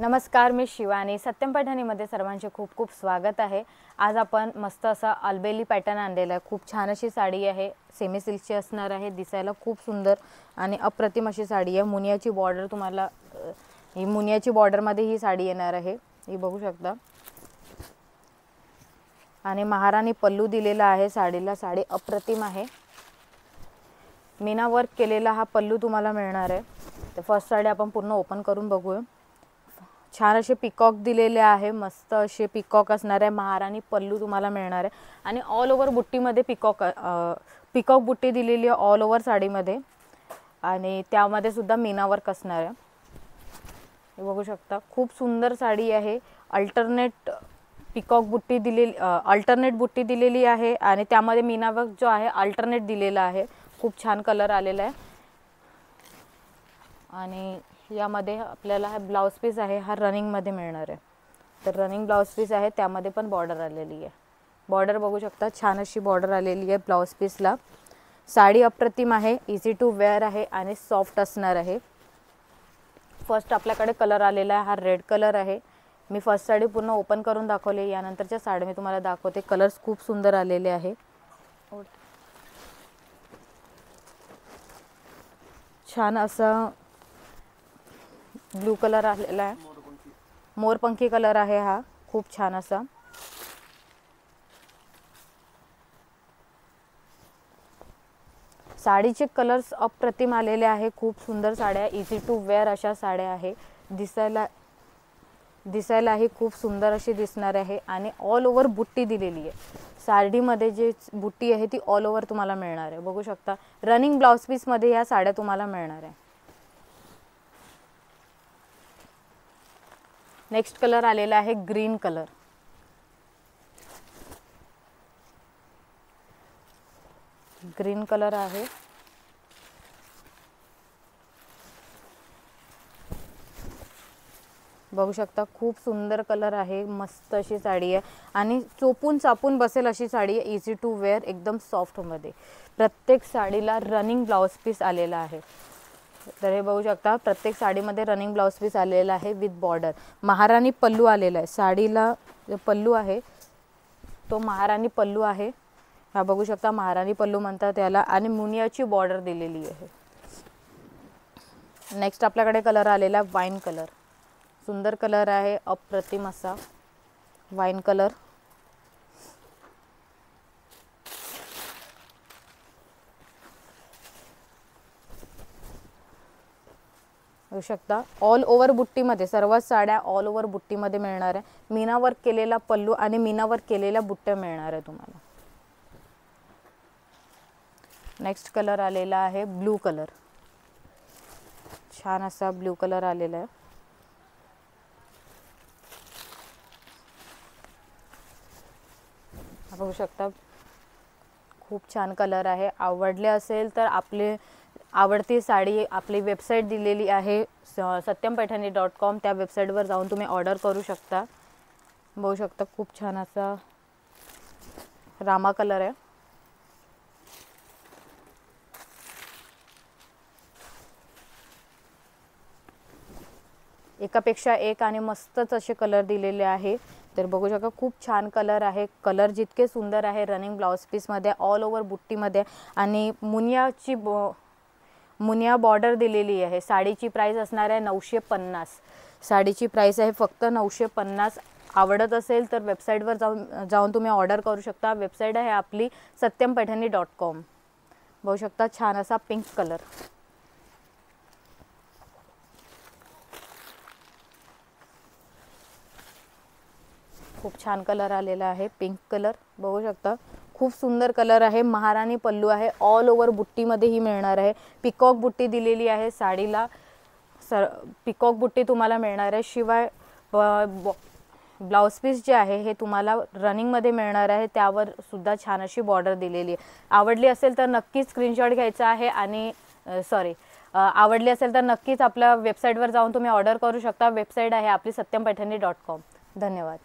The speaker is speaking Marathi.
नमस्कार, मी शिवानी. सत्यम पैठणीमध्ये सर्वांचे खूप खूप स्वागत आहे. आज आपण मस्त असा अल्बेली पॅटर्न आणलेला आहे. खूप छान अशी साडी आहे, सेमी सिल्कची असणार आहे. दिसायला खूप सुंदर आणि अप्रतिम अशी साडी आहे. मुनियाची बॉर्डर तुम्हाला ही मुनियाची बॉर्डरमध्ये ही साडी येणार आहे, ही बघू शकता. आणि महाराणी पल्लू दिलेला आहे साडीला. साडी अप्रतिम आहे. मीना वर्क केलेला हा पल्लू तुम्हाला मिळणार आहे. तर फर्स्ट साडी आपण पूर्ण ओपन करून बघूया. छान असे पिकॉक दिलेले आहे, मस्त असे पिकॉक असणार आहे. महाराणी पल्लू तुम्हाला मिळणार आहे आणि ऑल ओव्हर बुट्टीमध्ये पिकॉक बुट्टी दिलेली आहे ऑल ओव्हर साडीमध्ये आणि त्यामध्ये सुद्धा मीना वर्क असणार आहे. हे बघू शकता, खूप सुंदर साडी आहे. अल्टरनेट पिकॉक बुट्टी दिलेली, अल्टरनेट बुट्टी दिलेली आहे आणि त्यामध्ये मीना वर्क जो आहे अल्टरनेट दिलेला आहे. खूप छान कलर आलेला आहे. आणि यामध्ये आपल्याला हा ब्लाउज पीस आहे, हा रनिंगमध्ये मिळणार आहे. तर रनिंग ब्लाउज पीस आहे, त्यामध्ये पण बॉर्डर आलेली आहे. बॉर्डर बघू शकता, छान अशी बॉर्डर आलेली आहे ब्लाउज पीसला. साडी अप्रतिम आहे, इझी टू वेअर आहे आणि सॉफ्ट असणार आहे. फर्स्ट आपल्याकडे कलर आलेला आहे, हा रेड कलर आहे. मी फर्स्ट साडी पूर्ण ओपन करून दाखवली. यानंतरच्या साडी मी तुम्हाला दाखवते. कलर्स खूप सुंदर आलेले आहे. छान असा ब्लू कलर आलेला आहे, मोरपंखी कलर आहे हा. खूप छान असा साडीचे कलर्स अप्रतिम आलेले आहे. खूप सुंदर साड्या, इझी टू वेअर अशा साड्या आहे. दिसायलाही खूप सुंदर अशी दिसणार आहे. आणि ऑल ओव्हर बुट्टी दिलेली आहे साडीमध्ये. जे बुट्टी आहे ती ऑल ओव्हर तुम्हाला मिळणार आहे. बघू शकता, रनिंग ब्लाउज पीसमध्ये या साड्या तुम्हाला मिळणार आहे. नेक्स्ट कलर आलेला आहे ग्रीन कलर. ग्रीन कलर आहे. बघू शकता, खूप सुंदर कलर आहे. मस्त अशी साडी आहे आणि चोपून चापून बसेल अशी साडी आहे. इझी टू वेअर, एकदम सॉफ्टमध्ये. प्रत्येक साडीला रनिंग ब्लाउज पीस आलेला आहे. तर हे बघू शकता, प्रत्येक साडीमध्ये रनिंग ब्लाउज पीस आलेला आहे विथ बॉर्डर. महाराणी पल्लू आलेला आहे. साडीला जो पल्लू आहे तो महाराणी पल्लू आहे. हा बघू शकता, महाराणी पल्लू म्हणतात त्याला. आणि मुनियाची बॉर्डर दिलेली आहे. नेक्स्ट आपल्याकडे कलर आलेला वाईन कलर. सुंदर कलर आहे, अप्रतिम असा वाईन कलर. बघू शकता, ऑल ओव्हर बुट्टीमध्ये सर्व साड्या ऑल ओव्हर बुट्टीमध्ये मिळणार आहे. मीना वर्क केलेला पल्लू आणि मीना वर्क केलेल्या बुट्ट्या मिळणार आहे तुम्हाला. नेक्स्ट कलर आलेला आहे ब्लू कलर. छान असा ब्लू कलर आलेला आहे. बघू शकता, खूप छान कलर आहे. आवडले असेल तर आपले आवडती साडी आपली वेबसाईट दिलेली आहे satyampaithani.com. त्या वेबसाईटवर जाऊन तुम्ही ऑर्डर करू शकता. बघू शकता, खूप छान असा रामा कलर आहे. एकापेक्षा एक आणि मस्तच असे कलर दिलेले आहे. तर बघू शकता, खूप छान कलर आहे. कलर जितके सुंदर आहे, रनिंग ब्लाउज पीसमध्ये ऑल ओव्हर बुट्टीमध्ये आणि मुनिया बॉर्डर दिलेली आहे. साडीची प्राइस असणार आहे 950. साडीची प्राइस आहे फक्त 950. आवडत असेल तर वेबसाईटवर जाऊन तुम्ही ऑर्डर करू शकता. वेबसाईट आहे आपली satyampaithani.com. बघू शकता, छान असा पिंक कलर. खूप छान कलर आलेला आहे, पिंक कलर. बघू शकता, खूप सुंदर कलर आहे. महाराणी पल्लू आहे, ऑल ओव्हर बुट्टीमध्ये ही मिळणार आहे. पिकॉक बुट्टी दिलेली आहे साडीला. पिकॉक बुट्टी तुम्हाला मिळणार आहे. शिवाय ब्लाउज पीस जे आहे हे तुम्हाला रनिंगमध्ये मिळणार आहे. त्यावर सुद्धा छान अशी बॉर्डर दिलेली आहे. आवडली असेल तर नक्कीच स्क्रीनशॉट घ्यायचा आहे आणि आवडली असेल तर नक्कीच आपल्या वेबसाईटवर जाऊन तुम्ही ऑर्डर करू शकता. वेबसाईट आहे आपली satyampaithani.com. धन्यवाद.